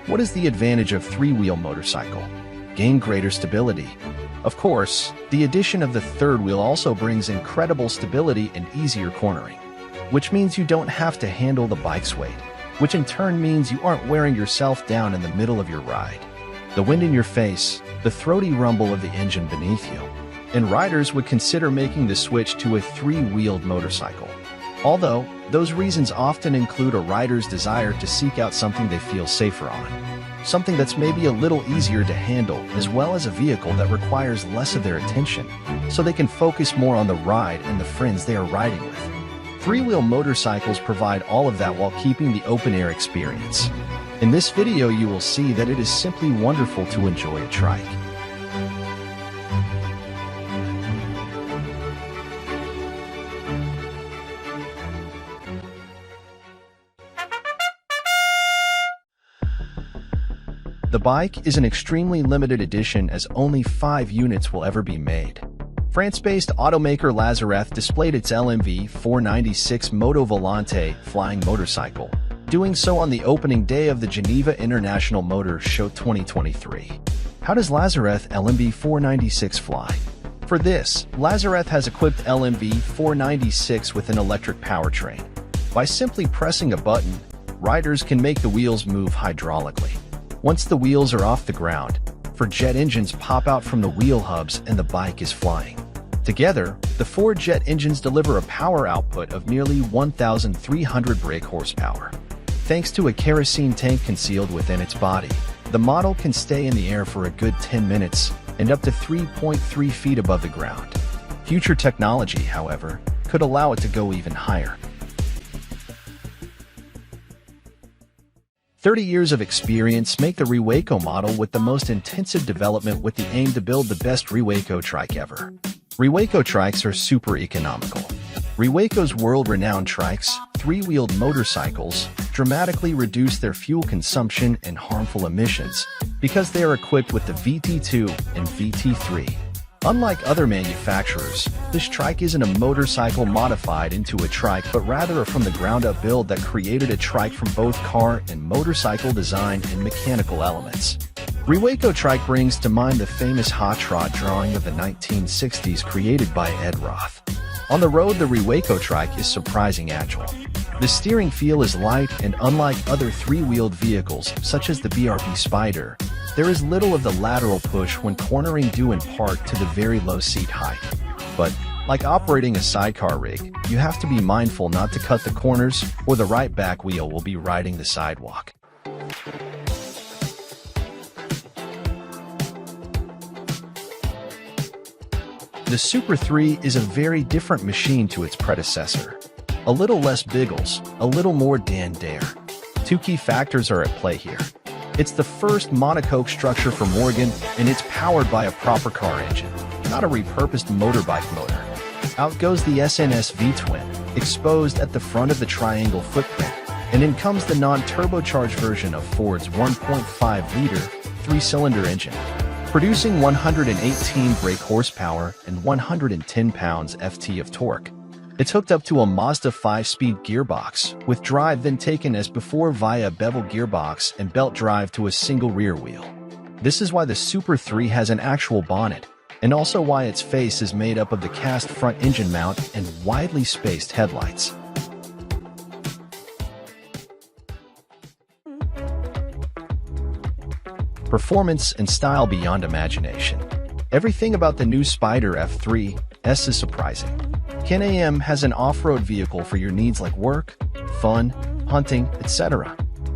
What is the advantage of three-wheel motorcycle? Gain greater stability. Of course, the addition of the third wheel also brings incredible stability and easier cornering, which means you don't have to handle the bike's weight, which in turn means you aren't wearing yourself down in the middle of your ride. The wind in your face, the throaty rumble of the engine beneath you, and riders would consider making the switch to a three-wheeled motorcycle. Although, those reasons often include a rider's desire to seek out something they feel safer on. Something that's maybe a little easier to handle, as well as a vehicle that requires less of their attention, so they can focus more on the ride and the friends they are riding with. Three-wheel motorcycles provide all of that while keeping the open-air experience. In this video you will see that it is simply wonderful to enjoy a trike. The bike is an extremely limited edition as only 5 units will ever be made. France-based automaker Lazareth displayed its LMV 496 Moto Volante flying motorcycle, doing so on the opening day of the Geneva International Motor Show 2023. How does Lazareth LMV 496 fly? For this, Lazareth has equipped LMV 496 with an electric powertrain. By simply pressing a button, riders can make the wheels move hydraulically. Once the wheels are off the ground, jet engines pop out from the wheel hubs and the bike is flying. Together, the 4 jet engines deliver a power output of nearly 1,300 brake horsepower. Thanks to a kerosene tank concealed within its body, the model can stay in the air for a good 10 minutes and up to 3.3 feet above the ground. Future technology, however, could allow it to go even higher. 30 years of experience make the Rewaco model with the most intensive development with the aim to build the best Rewaco trike ever. Rewaco trikes are super economical. Rewaco's world-renowned trikes, three-wheeled motorcycles, dramatically reduce their fuel consumption and harmful emissions because they are equipped with the VT2 and VT3. Unlike other manufacturers, this trike isn't a motorcycle modified into a trike but rather a from-the-ground-up build that created a trike from both car and motorcycle design and mechanical elements. Rewaco trike brings to mind the famous hot rod drawing of the 1960s created by Ed Roth. On the road, the Rewaco trike is surprisingly agile. The steering feel is light and unlike other three-wheeled vehicles such as the BRP Spyder, there is little of the lateral push when cornering due in part to the very low seat height. But, like operating a sidecar rig, you have to be mindful not to cut the corners or the right back wheel will be riding the sidewalk. The Super 3 is a very different machine to its predecessor. A little less biggles, a little more Dan Dare. 2 key factors are at play here. It's the first monocoque structure for Morgan, and it's powered by a proper car engine, not a repurposed motorbike motor. Out goes the SNS V-twin, exposed at the front of the triangle footprint, and in comes the non-turbocharged version of Ford's 1.5-liter, 3-cylinder engine, producing 118 brake horsepower and 110 pounds-ft of torque. It's hooked up to a Mazda 5-speed gearbox, with drive then taken as before via bevel gearbox and belt drive to a single rear wheel. This is why the Super 3 has an actual bonnet, and also why its face is made up of the cast front engine mount and widely spaced headlights. Performance and style beyond imagination. Everything about the new Spyder F3S is surprising. Can-Am has an off-road vehicle for your needs like work, fun, hunting, etc.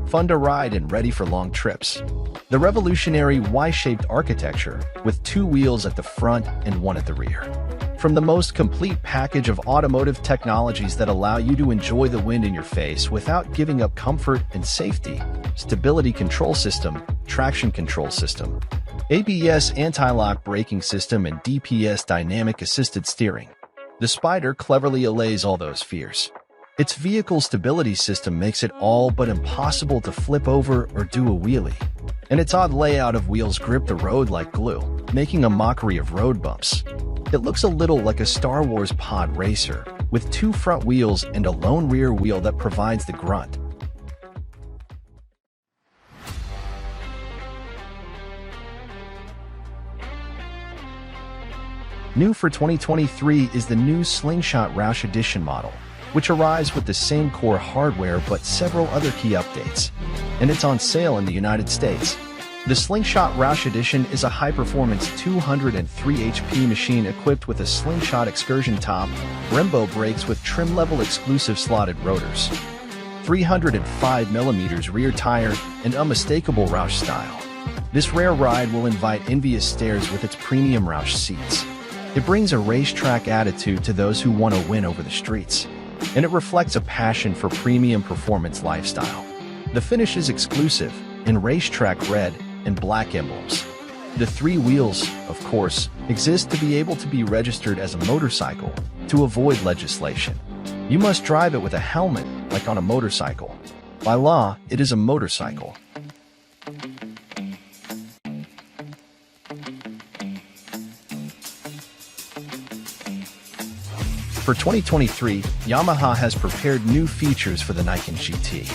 Fun to ride and ready for long trips. The revolutionary Y-shaped architecture with 2 wheels at the front and 1 at the rear. From the most complete package of automotive technologies that allow you to enjoy the wind in your face without giving up comfort and safety, stability control system, traction control system, ABS anti-lock braking system and DPS dynamic assisted steering. The Spyder cleverly allays all those fears. Its vehicle stability system makes it all but impossible to flip over or do a wheelie. And its odd layout of wheels grip the road like glue, making a mockery of road bumps. It looks a little like a Star Wars pod racer, with 2 front wheels and a lone rear wheel that provides the grunt. New for 2023 is the new Slingshot ROUSH Edition model, which arrives with the same core hardware but several other key updates, and it's on sale in the United States. The Slingshot ROUSH Edition is a high-performance 203 HP machine equipped with a Slingshot excursion top, Brembo brakes with trim-level exclusive slotted rotors, 305mm rear tire, and unmistakable ROUSH style. This rare ride will invite envious stares with its premium ROUSH seats. It brings a racetrack attitude to those who want to win over the streets, and it reflects a passion for premium performance lifestyle. The finish is exclusive, in racetrack red and black emblems. The three wheels, of course, exist to be able to be registered as a motorcycle to avoid legislation. You must drive it with a helmet, like on a motorcycle. By law, it is a motorcycle. For 2023, Yamaha has prepared new features for the Niken GT.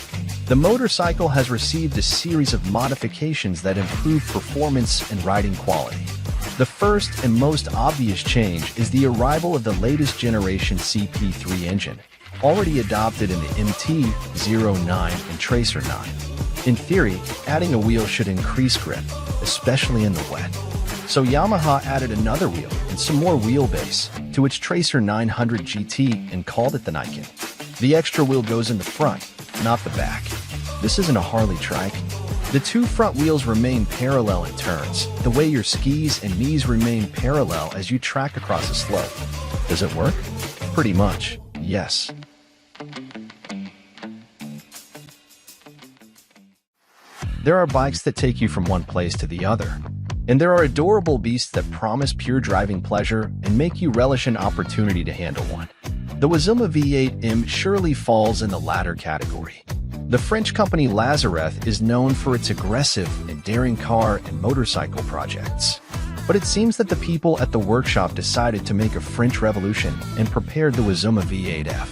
The motorcycle has received a series of modifications that improve performance and riding quality. The first and most obvious change is the arrival of the latest generation CP3 engine, already adopted in the MT-09 and Tracer 9. In theory, adding a wheel should increase grip, especially in the wet. So Yamaha added another wheel and some more wheelbase to its Tracer 900 GT and called it the Niken. The extra wheel goes in the front, not the back. This isn't a Harley trike. The two front wheels remain parallel in turns, the way your skis and knees remain parallel as you track across a slope. Does it work? Pretty much, yes. There are bikes that take you from one place to the other. And there are adorable beasts that promise pure driving pleasure and make you relish an opportunity to handle one. The Wazuma V8M surely falls in the latter category. The French company Lazareth is known for its aggressive and daring car and motorcycle projects. But it seems that the people at the workshop decided to make a French revolution and prepared the Wazuma V8F.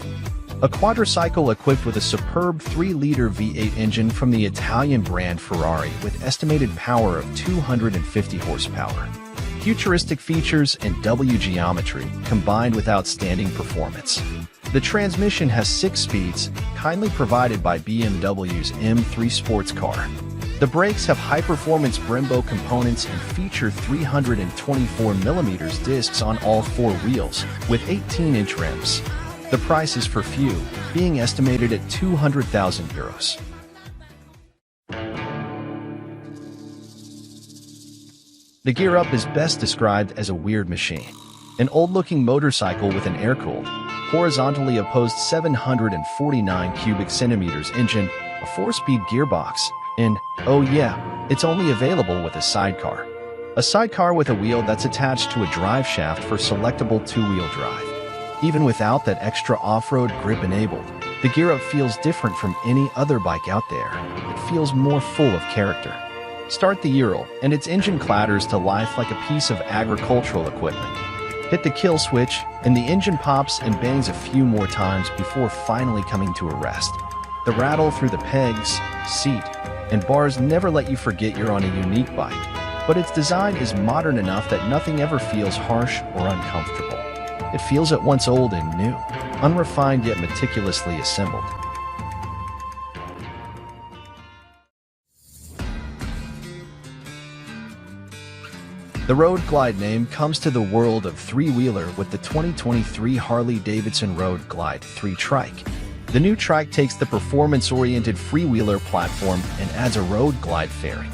A quadricycle equipped with a superb 3-liter V8 engine from the Italian brand Ferrari with estimated power of 250 horsepower. Futuristic features and W geometry combined with outstanding performance. The transmission has 6 speeds, kindly provided by BMW's M3 sports car. The brakes have high-performance Brembo components and feature 324mm discs on all 4 wheels, with 18-inch rims. The price is for few, being estimated at €200,000. The Gear Up is best described as a weird machine. An old-looking motorcycle with an air-cooled, horizontally opposed 749 cubic centimeters engine, a 4-speed gearbox, and, oh yeah, it's only available with a sidecar. A sidecar with a wheel that's attached to a drive shaft for selectable 2-wheel drive. Even without that extra off-road grip enabled, the Gear Up feels different from any other bike out there. It feels more full of character. Start the Ural, and its engine clatters to life like a piece of agricultural equipment. Hit the kill switch, and the engine pops and bangs a few more times before finally coming to a rest. The rattle through the pegs, seat, and bars never let you forget you're on a unique bike, but its design is modern enough that nothing ever feels harsh or uncomfortable. It feels at once old and new, unrefined yet meticulously assembled. The Road Glide name comes to the world of 3-wheeler with the 2023 Harley-Davidson Road Glide 3 trike. The new trike takes the performance-oriented freewheeler platform and adds a Road Glide fairing.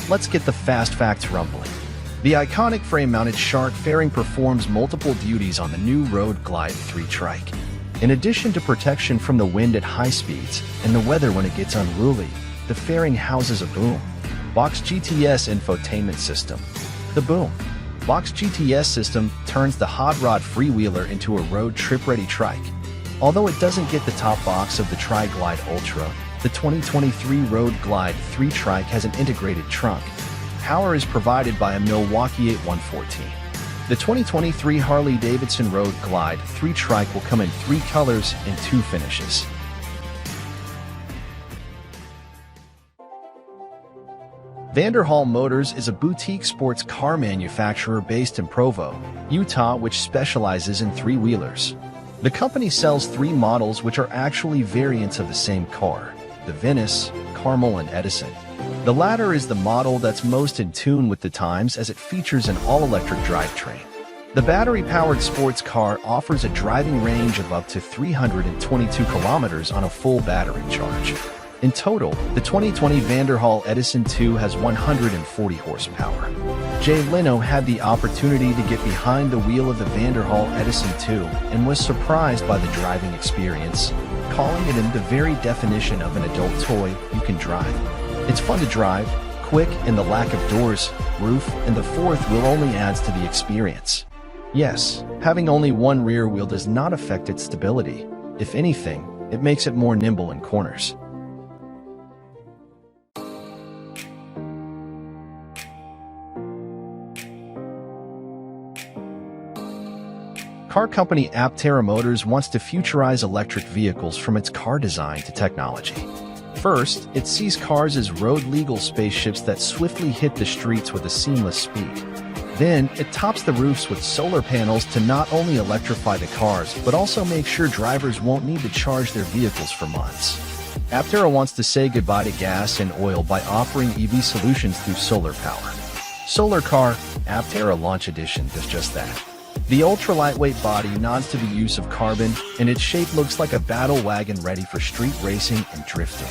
Let's get the fast facts rumbling. The iconic frame-mounted shark fairing performs multiple duties on the new Road Glide 3 trike. In addition to protection from the wind at high speeds and the weather when it gets unruly, the fairing houses a boom box GTS infotainment system. The boom box GTS system turns the hot rod freewheeler into a road trip-ready trike. Although it doesn't get the top box of the Tri-Glide Ultra, the 2023 Road Glide 3 trike has an integrated trunk. Power is provided by a Milwaukee 8114. The 2023 Harley-Davidson Road Glide 3 trike will come in 3 colors and 2 finishes. Vanderhall Motors is a boutique sports car manufacturer based in Provo, Utah, which specializes in three-wheelers. The company sells three models which are actually variants of the same car: the Venice, Carmel, and Edison. The latter is the model that's most in tune with the times as it features an all-electric drivetrain. The battery-powered sports car offers a driving range of up to 322 kilometers on a full battery charge. In total, the 2020 Vanderhall Edison 2 has 140 horsepower. Jay Leno had the opportunity to get behind the wheel of the Vanderhall Edison 2 and was surprised by the driving experience, calling it the very definition of an adult toy you can drive. It's fun to drive, quick, and the lack of doors, roof, and the fourth wheel only adds to the experience. Yes, having only one rear wheel does not affect its stability. If anything, it makes it more nimble in corners. Car company Aptera Motors wants to futurize electric vehicles from its car design to technology. First, it sees cars as road-legal spaceships that swiftly hit the streets with a seamless speed. Then, it tops the roofs with solar panels to not only electrify the cars, but also make sure drivers won't need to charge their vehicles for months. Aptera wants to say goodbye to gas and oil by offering EV solutions through solar power. Solar Car Aptera Launch Edition does just that. The ultra-lightweight body nods to the use of carbon, and its shape looks like a battle wagon ready for street racing and drifting.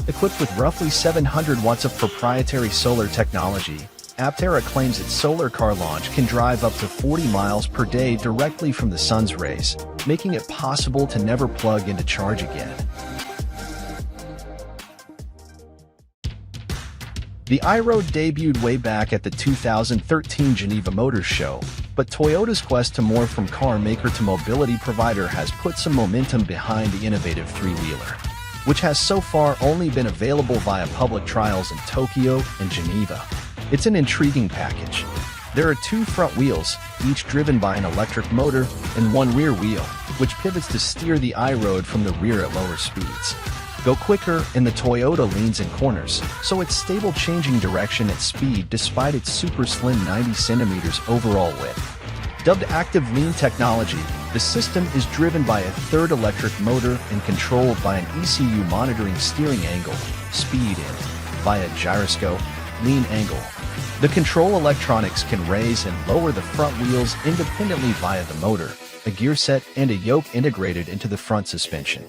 Equipped with roughly 700 watts of proprietary solar technology, Aptera claims its solar car launch can drive up to 40 miles per day directly from the sun's rays, making it possible to never plug in to charge again. The iRoad debuted way back at the 2013 Geneva Motor Show, but Toyota's quest to morph from car maker to mobility provider has put some momentum behind the innovative three-wheeler, which has so far only been available via public trials in Tokyo and Geneva. It's an intriguing package. There are two front wheels, each driven by an electric motor, and one rear wheel, which pivots to steer the iRoad from the rear at lower speeds. Go quicker, and the Toyota leans in corners, so it's stable changing direction at speed despite its super slim 90 centimeters overall width. Dubbed Active Lean Technology, the system is driven by a third electric motor and controlled by an ECU monitoring steering angle, speed, and, via gyroscope, lean angle. The control electronics can raise and lower the front wheels independently via the motor, a gear set, and a yoke integrated into the front suspension.